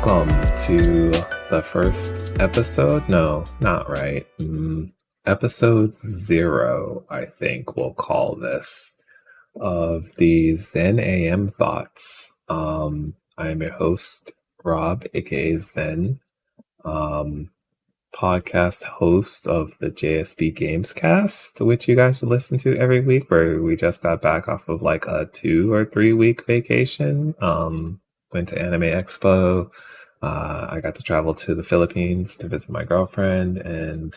welcome to the first episode. No, not right. Episode 0, I think we'll call this, of the Zen AM Thoughts. I'm your host, Rob, aka Zen, podcast host of the JSB GamesCast, which you guys should listen to every week, where we just got back off of like a 2 or 3 week vacation. Went to Anime Expo. I got to travel to the Philippines to visit my girlfriend, and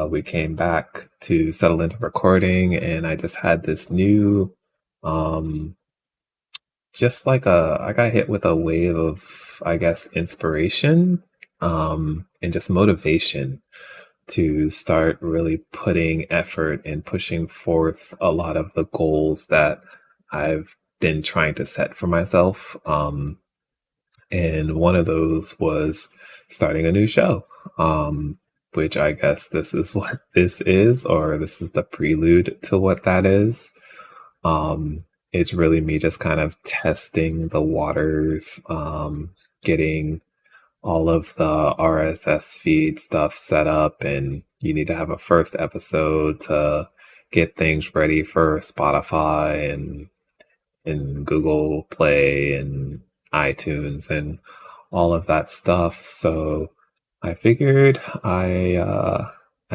we came back to settle into recording, and I just had this new, I got hit with a wave of, I guess, inspiration, and just motivation to start really putting effort and pushing forth a lot of the goals that I've been trying to set for myself. And one of those was starting a new show, which I guess this is what this is, or this is the prelude to what that is. It's really me just kind of testing the waters, getting all of the RSS feed stuff set up, and you need to have a first episode to get things ready for Spotify and Google Play and iTunes and all of that stuff. So I figured I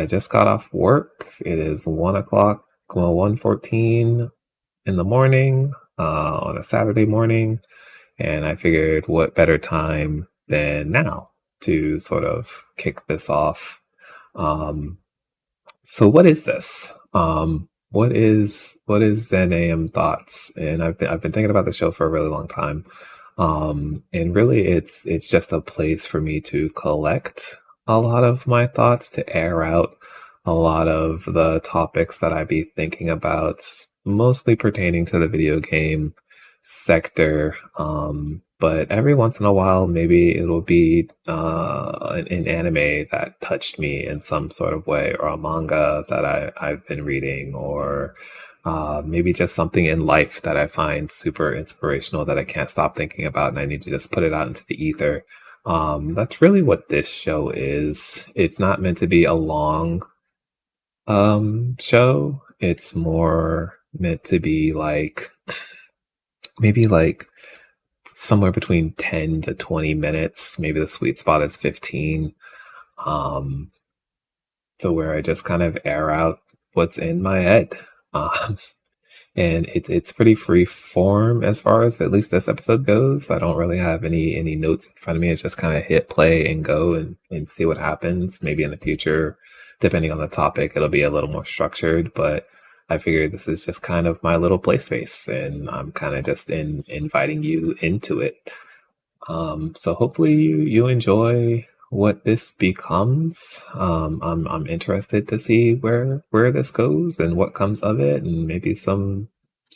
just got off work. It is 1:14 in the morning, on a Saturday morning. And I figured what better time than now to sort of kick this off. So what is this? What is Zen AM Thoughts? And I've been thinking about the show for a really long time. And really it's just a place for me to collect a lot of my thoughts, to air out a lot of the topics that I be thinking about, mostly pertaining to the video game sector. But every once in a while, maybe it'll be an anime that touched me in some sort of way, or a manga that I've been reading, or maybe just something in life that I find super inspirational that I can't stop thinking about, and I need to just put it out into the ether. That's really what this show is. It's not meant to be a long show. It's more meant to be maybe somewhere between 10 to 20 minutes. Maybe the sweet spot is 15. So where I just kind of air out what's in my head. And it's pretty free form as far as at least this episode goes. I don't really have any notes in front of me. It's just kind of hit play and go and see what happens. Maybe in the future, depending on the topic, it'll be a little more structured, but I figured this is just kind of my little play space, and I'm kind of just inviting you into it. So hopefully you enjoy what this becomes. I'm interested to see where this goes and what comes of it, and maybe some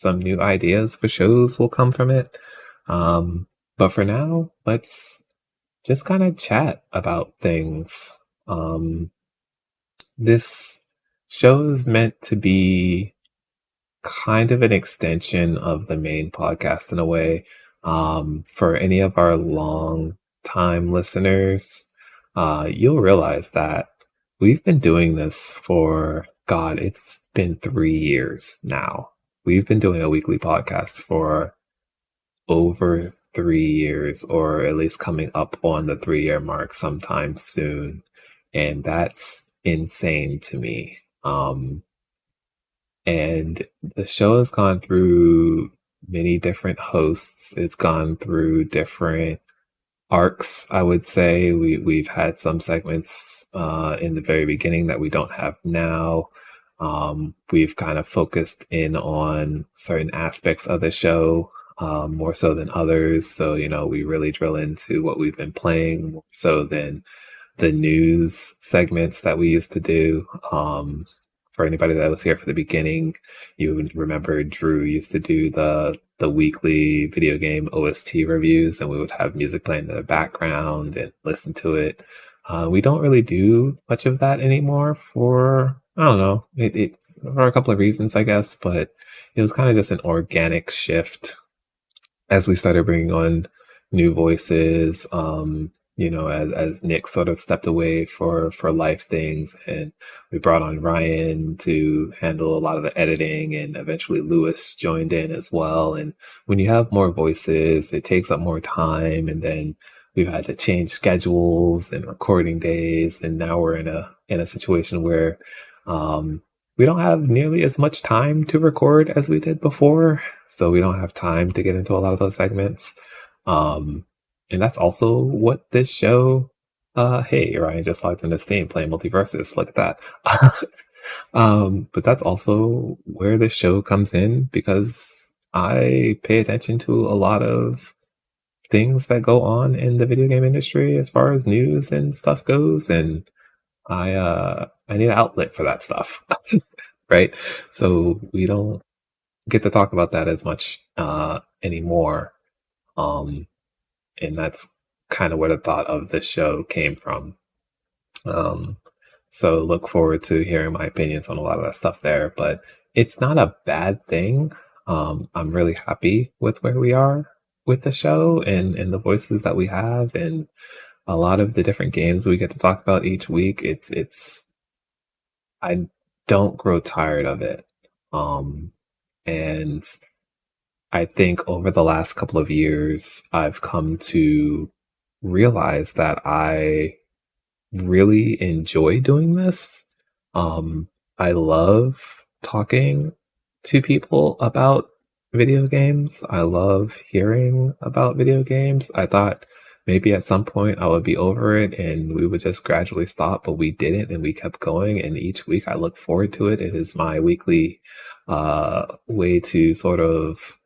new ideas for shows will come from it. But for now, let's just kind of chat about things. This show is meant to be kind of an extension of the main podcast in a way. For any of our long time listeners, you'll realize that we've been doing this for, God, it's been 3 years now. We've been doing a weekly podcast for over 3 years, or at least coming up on the 3-year mark sometime soon. And that's insane to me. And the show has gone through many different hosts. It's gone through different arcs, I would say. We've had some segments in the very beginning that we don't have now. We've kind of focused in on certain aspects of the show, more so than others. So, we really drill into what we've been playing more so than the news segments that we used to do. For anybody that was here for the beginning, you would remember Drew used to do the weekly video game OST reviews, and we would have music playing in the background and listen to it. We don't really do much of that anymore for, I don't know, it's for a couple of reasons, I guess, but it was kind of just an organic shift as we started bringing on new voices. As Nick sort of stepped away for life things, and we brought on Ryan to handle a lot of the editing, and eventually Lewis joined in as well. And when you have more voices, it takes up more time, and then we've had to change schedules and recording days, and now we're in a situation where we don't have nearly as much time to record as we did before, so we don't have time to get into a lot of those segments. Um, and that's also what this show. Hey, Ryan just logged in this team playing multiverses. Look at that. But that's also where the show comes in, because I pay attention to a lot of things that go on in the video game industry as far as news and stuff goes, and I need an outlet for that stuff. Right? So we don't get to talk about that as much anymore. Um, and that's kind of where the thought of this show came from. Um, so look forward to hearing my opinions on a lot of that stuff there, but it's not a bad thing. I'm really happy with where we are with the show, and the voices that we have, and a lot of the different games we get to talk about each week. I don't grow tired of it. And I think over the last couple of years, I've come to realize that I really enjoy doing this. I love talking to people about video games. I love hearing about video games. I thought maybe at some point I would be over it and we would just gradually stop, but we didn't, and we kept going. And each week I look forward to it. It is my weekly way to sort of,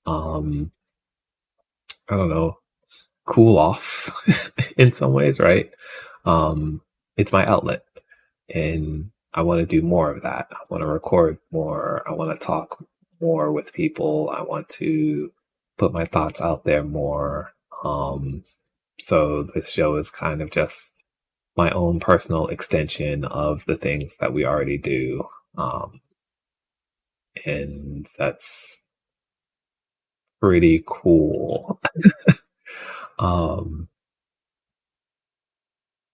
um, I don't know, cool off in some ways, right? It's my outlet, and I want to do more of that. I want to record more. I want to talk more with people. I want to put my thoughts out there more. So this show is kind of just my own personal extension of the things that we already do. And that's pretty cool. um,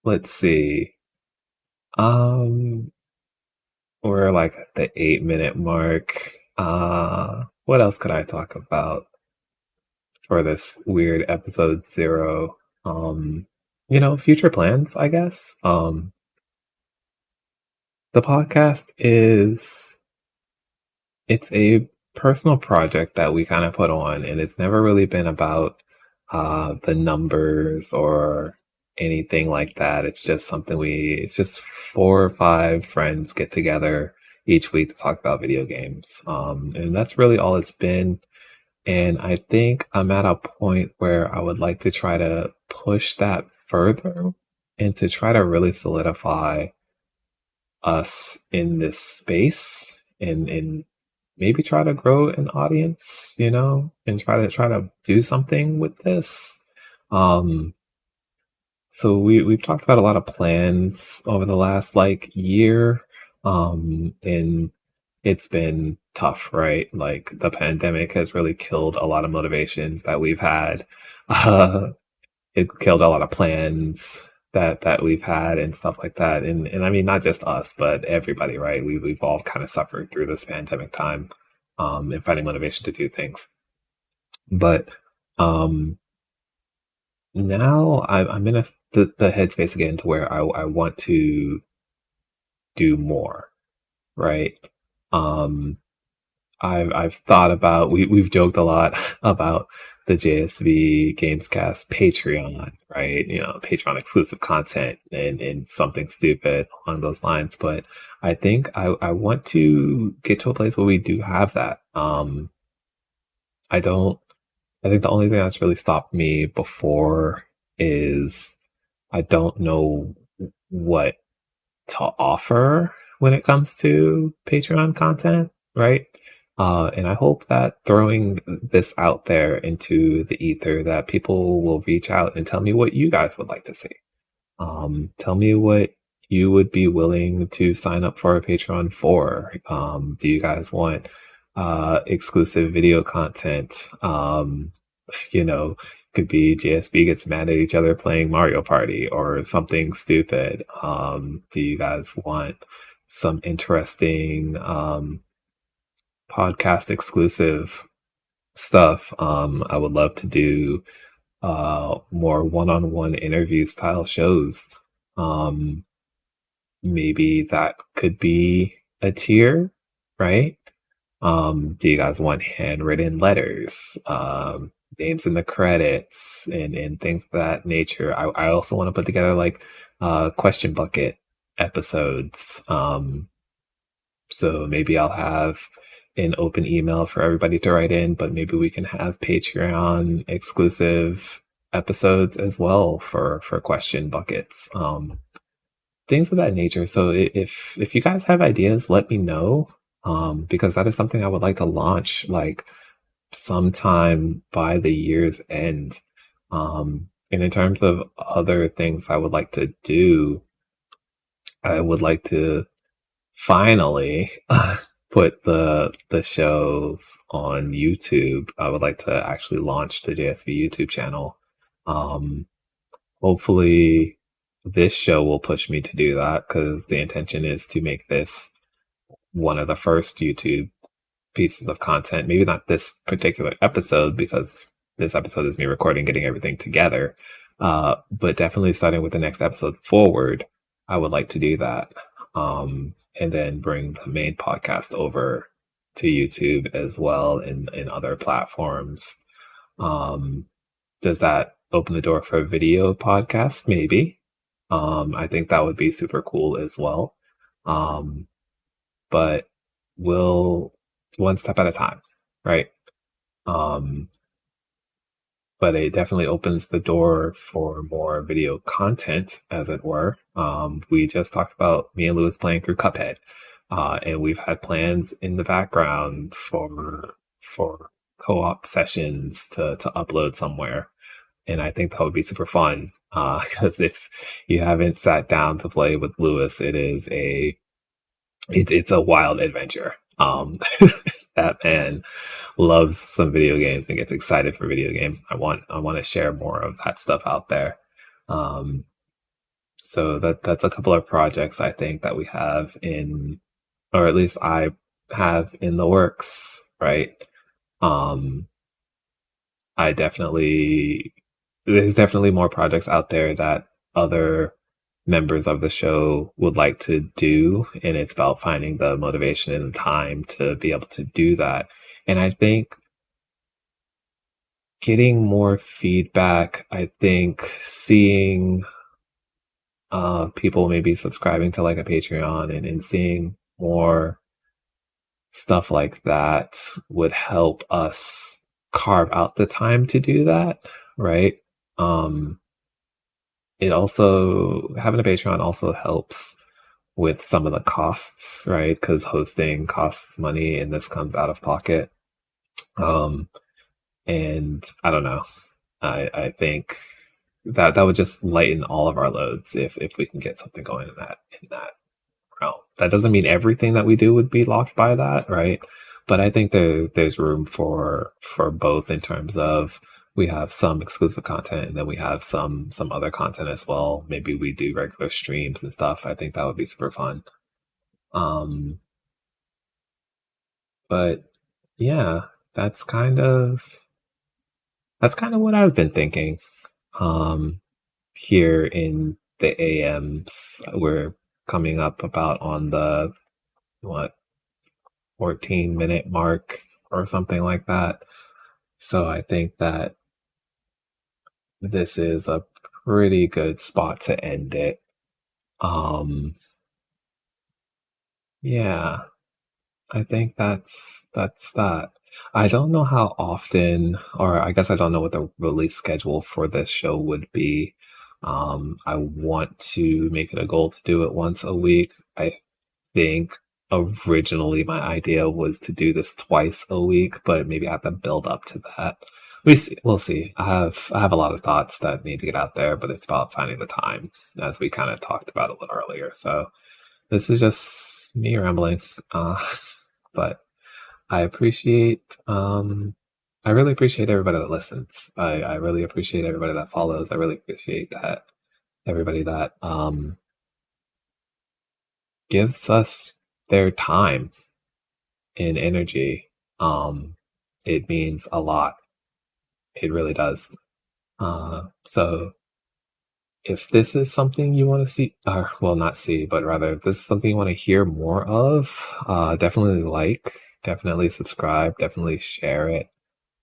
let's see. Um, we're like at the 8 minute mark. What else could I talk about for this weird episode 0? Future plans, I guess. The podcast it's a personal project that we kind of put on, and it's never really been about the numbers or anything like that. It's just something it's just 4 or 5 friends get together each week to talk about video games. And that's really all it's been. And I think I'm at a point where I would like to try to push that further and to try to really solidify us in this space, and maybe try to grow an audience, and try to do something with this. So we've talked about a lot of plans over the last year. And it's been tough, right? Like the pandemic has really killed a lot of motivations that we've had. Uh, it killed a lot of plans that we've had and stuff like that. And I mean, not just us, but everybody, right? We've all kind of suffered through this pandemic time, and finding motivation to do things. But, now I'm in the headspace again to where I want to do more, right? Um, I've thought about, we've joked a lot about the JSB GamesCast Patreon, right? Patreon exclusive content and something stupid along those lines. But I think I want to get to a place where we do have that. I think the only thing that's really stopped me before is I don't know what to offer when it comes to Patreon content, right? And I hope that throwing this out there into the ether, that people will reach out and tell me what you guys would like to see. Tell me what you would be willing to sign up for a Patreon for. Do you guys want exclusive video content? You know, Could be JSB gets mad at each other playing Mario Party or something stupid. Do you guys want some interesting podcast exclusive stuff? I would love to do more one-on-one interview style shows. Um, Maybe that could be a tier, right? Do you guys want handwritten letters, names in the credits, and things of that nature? I also want to put together like question bucket episodes. So maybe I'll have an open email for everybody to write in, but maybe we can have Patreon exclusive episodes as well for question buckets. Things of that nature. So if you guys have ideas, let me know. Because that is something I would like to launch like sometime by the year's end. And in terms of other things I would like to do, I would like to finally put the shows on YouTube. I would like to actually launch the JSB YouTube channel. Um, Hopefully this show will push me to do that because the intention is to make this one of the first YouTube pieces of content. Maybe not this particular episode because this episode is me recording, getting everything together. But definitely starting with the next episode forward, I would like to do that. And then bring the main podcast over to YouTube as well and other platforms. Does that open the door for a video podcast? Maybe. I think that would be super cool as well. But we'll one step at a time, right? Um, but it definitely opens the door for more video content, as it were. We just talked about me and Lewis playing through Cuphead, and we've had plans in the background for co-op sessions to upload somewhere. And I think that would be super fun because if you haven't sat down to play with Lewis, it's a wild adventure. That man loves some video games and gets excited for video games. I want to share more of that stuff out there. Um, so that's a couple of projects I think that we have in, or at least I have in the works, right? Um, I definitely there's definitely more projects out there that other members of the show would like to do, and it's about finding the motivation and the time to be able to do that. And I think getting more feedback, I think seeing people maybe subscribing to like a Patreon and seeing more stuff like that would help us carve out the time to do that, right? Um, it also having a Patreon also helps with some of the costs, right? Because hosting costs money, and this comes out of pocket. Um, and I don't know. I think that would just lighten all of our loads if we can get something going in that realm. That doesn't mean everything that we do would be locked by that, right? But I think there's room for both in terms of we have some exclusive content and then we have some other content as well. Maybe we do regular streams and stuff. I think that would be super fun. Um, but yeah, that's kind of that's kind of what I've been thinking. Um, Here in the AMs, we're coming up about on the what 14-minute mark or something like that. So I think that this is a pretty good spot to end it. Um, yeah, I think that's that. I don't know how often, or I guess I don't know what the release schedule for this show would be. I want to make it a goal to do it once a week. I think originally my idea was to do this twice a week, but maybe I have to build up to that. We'll see. I have a lot of thoughts that need to get out there, but it's about finding the time, as we kind of talked about a little earlier. So this is just me rambling. Uh, but I appreciate I really appreciate everybody that listens. I really appreciate everybody that follows. I really appreciate that everybody that gives us their time and energy. Um, it means a lot. It really does. So if this is something you want to see, or well, not see, but rather if this is something you want to hear more of, definitely definitely subscribe, definitely share it.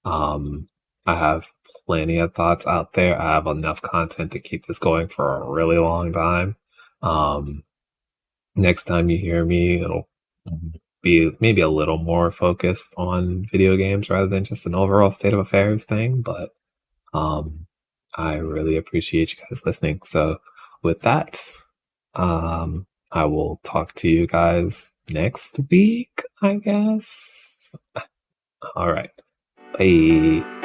Um, I have plenty of thoughts out there. I have enough content to keep this going for a really long time. Um, Next time you hear me, it'll be maybe a little more focused on video games rather than just an overall state of affairs thing. But um, I really appreciate you guys listening. So with that, I will talk to you guys next week, I guess. All right. Bye.